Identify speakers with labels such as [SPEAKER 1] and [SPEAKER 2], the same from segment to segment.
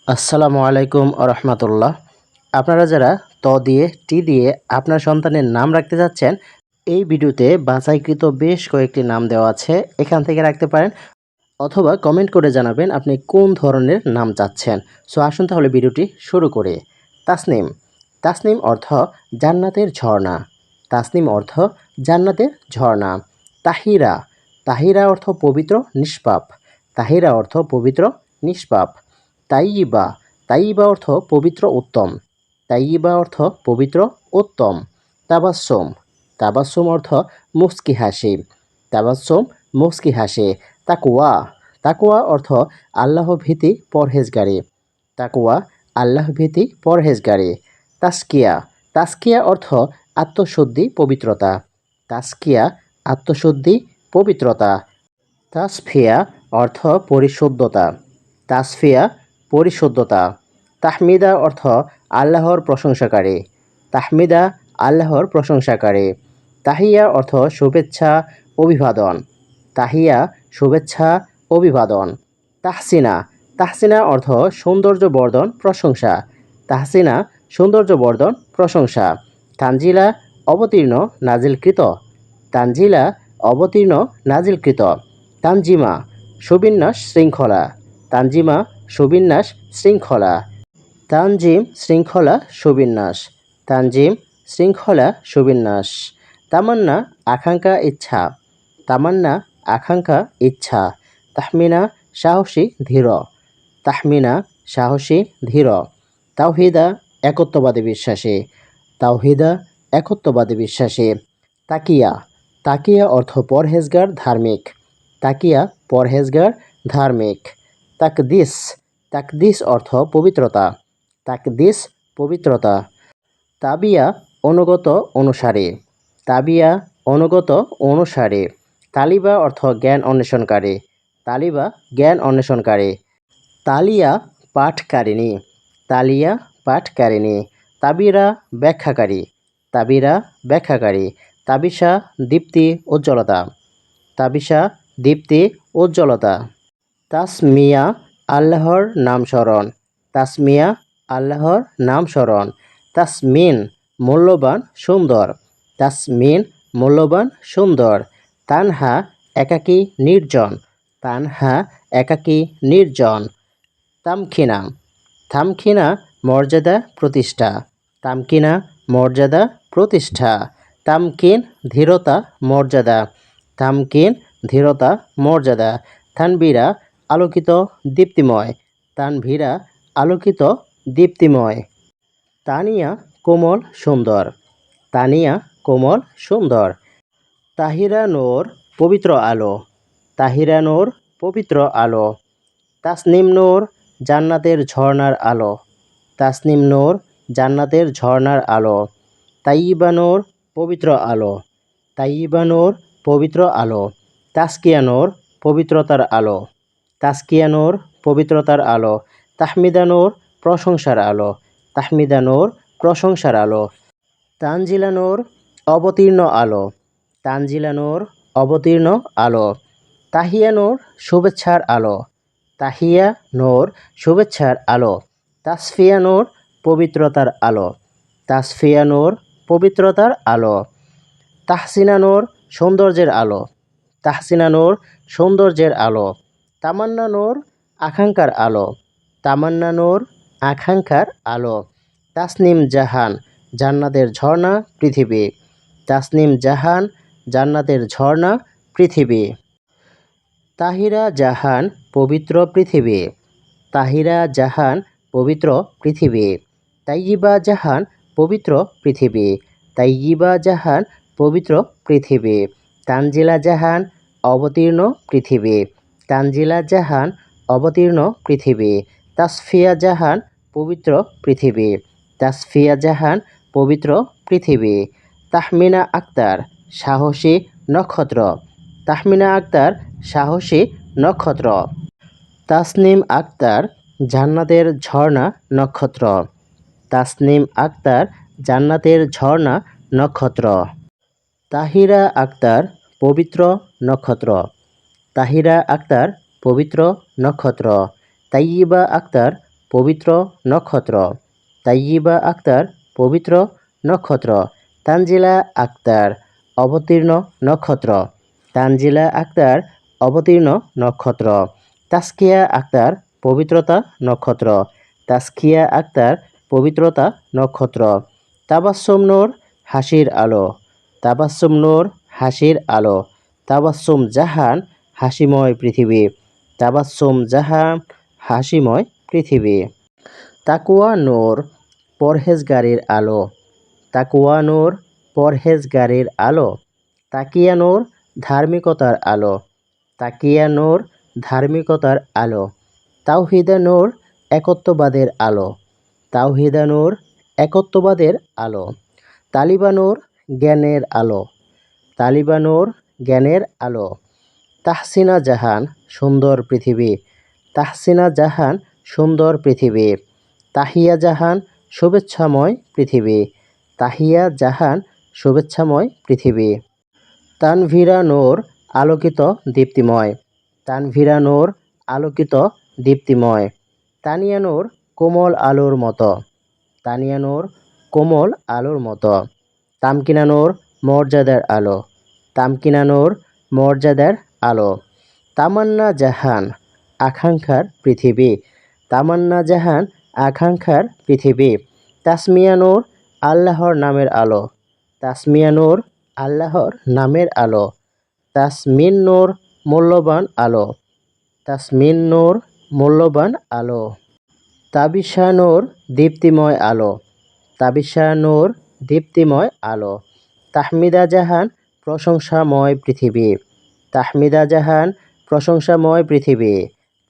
[SPEAKER 1] আসসালামু আলাইকুম রহমতুল্লাহ। আপনারা যারা ত দিয়ে টি দিয়ে আপনার সন্তানের নাম রাখতে যাচ্ছেন, এই ভিডিওতে বাছাইকৃত বেশ কয়েকটি নাম দেওয়া আছে, এখান থেকে রাখতে পারেন অথবা কমেন্ট করে জানাবেন আপনি কোন ধরনের নাম চাচ্ছেন। সো আসুন তাহলে ভিডিওটি শুরু করে। তাসনিম। তাসনিম অর্থ জান্নাতের ঝর্ণা। তাসনিম অর্থ জান্নাতের ঝর্ণা। তাহিরা। তাহিরা অর্থ পবিত্র নিষ্পাপ। তাহিরা অর্থ পবিত্র নিষ্পাপ। তাইয়িবা। তাইয়িবা অর্থ পবিত্র উত্তম। তাইয়িবা অর্থ পবিত্র উত্তম। তাবাস্সুম। তাবাস্সুম অর্থ মুস্কি হাসি। তাবাস্সুম মুস্কি হাসি। তাকওয়া। তাকওয়া অর্থ আল্লাহ ভীতি পরহেজগারি। তাকওয়া আল্লাহ ভীতি পরহেজগারি। তাসকিয়া। তাসকিয়া অর্থ আত্মশুদ্ধি পবিত্রতা। তাসকিয়া আত্মশুদ্ধি পবিত্রতা। তাসফিয়া অর্থ পরিশুদ্ধতা। তাসফিয়া পরিশুদ্ধতা। তাহমিদা অর্থ আল্লাহর প্রশংসাকারী। তাহমিদা আল্লাহর প্রশংসাকারী। তাহিয়া অর্থ শুভেচ্ছা অভিবাদন। তাহিয়া শুভেচ্ছা অভিবাদন। তাহসিনা। তাহসিনা অর্থ সৌন্দর্য বর্ধন প্রশংসা। তাহসিনা সৌন্দর্য বর্ধন প্রশংসা। তানজিলা অবতীর্ণ নাজিলকৃত। তানজিলা অবতীর্ণ নাজিলকৃত। তানজিমা সুবিন্যাস শৃঙ্খলা। তানজিমা সুবিন্যাস শৃঙ্খলা। তানজিম শৃঙ্খলা সুবিন্যাস। তানজিম শৃঙ্খলা সুবিন্যাস। তামান্না আকাঙ্ক্ষা ইচ্ছা। তামান্না আকাঙ্ক্ষা ইচ্ছা। তাহমিনা সাহসী ধীর। তাহমিনা সাহসী ধীর। তাওহিদা একত্ববাদী বিশ্বাসী। তাওহিদা একত্ববাদী বিশ্বাসী। তাকিয়া। তাকিয়া অর্থ পরহেজগার ধার্মিক। তাকিয়া পরহেজগার ধার্মিক। তাকদিস। তাকদিস অর্থ পবিত্রতা। তাকদিস পবিত্রতা। তাবিয়া অনুগত অনুসারী। তাবিয়া অনুগত অনুসারী। তালিবা অর্থ জ্ঞান অন্বেষণকারী। তালিবা জ্ঞান অন্বেষণকারী। তালিয়া পাঠকারিণী। তালিয়া পাঠকারিণী। তাবিরা ব্যাখ্যাকারী। তাবিরা ব্যাখ্যাকারী। তাবিসা দীপ্তি উজ্জ্বলতা। তাবিসা দীপ্তি উজ্জ্বলতা। তাসমিয়া আল্লাহর নাম স্মরণ। তাসমিয়া আল্লাহর নাম স্মরণ। তাসমিন মূল্যবান সুন্দর। তাসমিন মূল্যবান সুন্দর। তানহা একাকী নির্জন। তানহা একাকী নির্জন। তামখিনা। তামখিনা মর্যাদা প্রতিষ্ঠা। তামকিনা মর্যাদা প্রতিষ্ঠা। তামকিন ধীরতা মর্যাদা। তামকিন ধীরতা মর্যাদা। তানবীরা আলোকিত দীপ্তিময়। তানভীরা আলোকিত দীপ্তিময়। তানিয়া কোমল সুন্দর। তানিয়া কোমল সুন্দর। তাহিরা নূর পবিত্র আলো। তাহিরা নূর পবিত্র আলো। তাসনিম নূর জান্নাতের ঝর্ণার আলো। তাসনিম নূর জান্নাতের ঝর্ণার আলো। তাইয়িবা নূর পবিত্র আলো। তাইয়িবা নূর পবিত্র আলো। তাসকিয়া নূর পবিত্রতার আলো। তাসকিয়া নূর পবিত্রতার আলো। তাহমিদা নূর প্রশংসার আলো। তাহমিদা নূর প্রশংসার আলো। তানজিলা নূর অবতীর্ণ আলো। তানজিলা নূর অবতীর্ণ আলো। তাহিয়া নূর শুভেচ্ছার আলো। তাহিয়া নূর শুভেচ্ছার আলো। তাসফিয়া নূর পবিত্রতার আলো। তাসফিয়া নূর পবিত্রতার আলো। তাহসিনা নূর সৌন্দর্যের আলো। তাহসিনা নূর সৌন্দর্যের আলো। তামান্না নূর আকাঙ্ক্ষার আলো। তামান্না নূর আকাঙ্ক্ষার আলো। তাসনিম জাহান জান্নাতের ঝর্ণা পৃথিবী। তাসনিম জাহান জান্নাতের ঝর্ণা পৃথিবী। তাহিরা জাহান পবিত্র পৃথিবী। তাহিরা জাহান পবিত্র পৃথিবী। তাইয়িবা জাহান পবিত্র পৃথিবী। তাইয়িবা জাহান পবিত্র পৃথিবী। তানজিলা জাহান অবতীর্ণ পৃথিবী। তানজিলা জাহান অবতীর্ণ পৃথিবী। তাসফিয়া জাহান পবিত্র পৃথিবী। তাসফিয়া জাহান পবিত্র পৃথিবী। তাহমিনা আক্তার সাহসী নক্ষত্র। তাহমিনা আক্তার সাহসী নক্ষত্র। তাসনিম আক্তার জান্নাতের ঝর্ণা নক্ষত্র। তাসনিম আক্তার জান্নাতের ঝর্ণা নক্ষত্র। তাহিরা আক্তার পবিত্র নক্ষত্র। তাহিরা আক্তার পবিত্র নক্ষত্র। তাইয়িবা আক্তার পবিত্র নক্ষত্র। তাইয়িবা আক্তার, পবিত্র নক্ষত্র। তানজিলা আক্তার, অবতীর্ণ নক্ষত্র। তানজিলা আক্তার, অবতীর্ণ নক্ষত্র। তাসকিয়া আক্তার, পবিত্রতা নক্ষত্র। তাসকিয়া আক্তার, পবিত্রতা নক্ষত্র। তাবাস্সুম নূর, হাসির আলো। তাবাস্সুম নূর, হাসির আলো। তাবাস্সুম জাহান, হাসিময় পৃথিবী। তাবাস্সুম জাহান, হাসিময় পৃথিবী। তাকওয়া নূর, পরহেজগারির আলো। তাকওয়া নূর, পরহেজগারির আলো। তাকিয়া নূর, ধার্মিকতার আলো। তাকিয়া নূর, ধার্মিকতার আলো। তাওহিদা নূর, একত্ববাদের আলো। তাওহিদা নূর, একত্ববাদের আলো। তালিবা নূর, জ্ঞানের আলো। তালিবা নূর, জ্ঞানের আলো। তাহসিনা জাহান, সুন্দর পৃথিবী। তাহসিনা জাহান, সুন্দর পৃথিবী। তাহিয়া জাহান, শুভেচ্ছাময় পৃথিবী। তাহিয়া জাহান, শুভেচ্ছাময় পৃথিবী। তানভীরা নূর, আলোকিত দীপ্তিময়। তানভীরা নূর, আলোকিত দীপ্তিময়। তানিয়া নূর, কোমল আলোর মতো। তানিয়া নূর, কোমল আলোর মতো। তামকিনা নূর, মর্যাদার আলো। তামকিনা নূর, মর্যাদার আলো। তামান্না জাহান, আকাঙ্ক্ষার পৃথিবী। তামান্না জাহান, আকাঙ্ক্ষার পৃথিবী। তাসমিয়া নূর, আল্লাহর নামের আলো। তাসমিয়া নূর, আল্লাহর নামের আলো। তাসমিন নূর, মূল্যবান আলো। তাসমিন নূর, মূল্যবান আলো। তাবিশা নূর, দীপ্তিময় আলো। তাবিশা নূর, দীপ্তিময় আলো। তাহমিদা জাহান, প্রশংসাময় পৃথিবী। তাহমিদা জাহান, প্রশংসাময় পৃথিবী।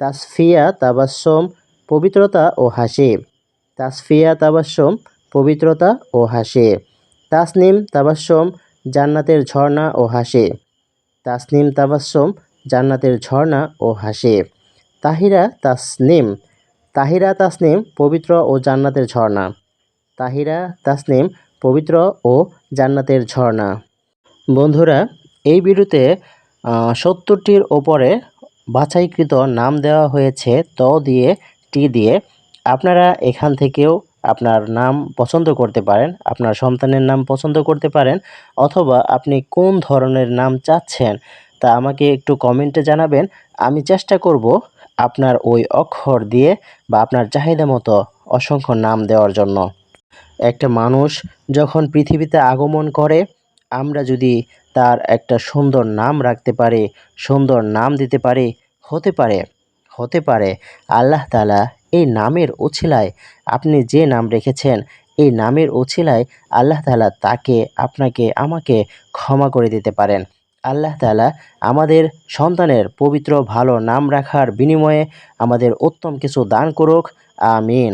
[SPEAKER 1] তাসফিয়া তাবাস্সুম, পবিত্রতা ও হাসি। তাসফিয়া তাবাস্সুম, পবিত্রতা ও হাসি। তাসনিম তাবাস্সুম, জান্নাতের ঝর্ণা ও হাসি। তাসনিম তাবাস্সুম, জান্নাতের ঝর্ণা ও হাসি। তাহিরা তাসনিম, তাহিরা তাসনিম, পবিত্র ও জান্নাতের ঝর্ণা। তাহিরা তাসনিম, পবিত্র ও জান্নাতের ঝর্ণা। বন্ধুরা, এই ভিডিওতে ৭০টির ওপরে বাছাইকৃত নাম দেওয়া হয়েছে ত দিয়ে টি দিয়ে। আপনারা এখান থেকেও আপনার নাম পছন্দ করতে পারেন, আপনার সন্তানের নাম পছন্দ করতে পারেন, অথবা আপনি কোন ধরনের নাম চাচ্ছেন তা আমাকে একটু কমেন্টে জানাবেন। আমি চেষ্টা করব আপনার ওই অক্ষর দিয়ে বা আপনার চাহিদা মতো অসংখ্য নাম দেওয়ার জন্য। একটা মানুষ যখন পৃথিবীতে আগমন করে, আমরা যদি তার একটা সুন্দর নাম রাখতে পারি, সুন্দর নাম দিতে পারি, হতে পারে হতে পারে আল্লাহ তাআলা এই নামের উছিলায়, আপনি যে নাম রেখেছেন এই নামের উছিলায় আল্লাহ তাআলা তাকে, আপনাকে, আমাকে ক্ষমা করে দিতে পারেন। আল্লাহ তাআলা আমাদের সন্তানের পবিত্র ভালো নাম রাখার বিনিময়ে আমাদের উত্তম কিছু দান করুক। আমিন।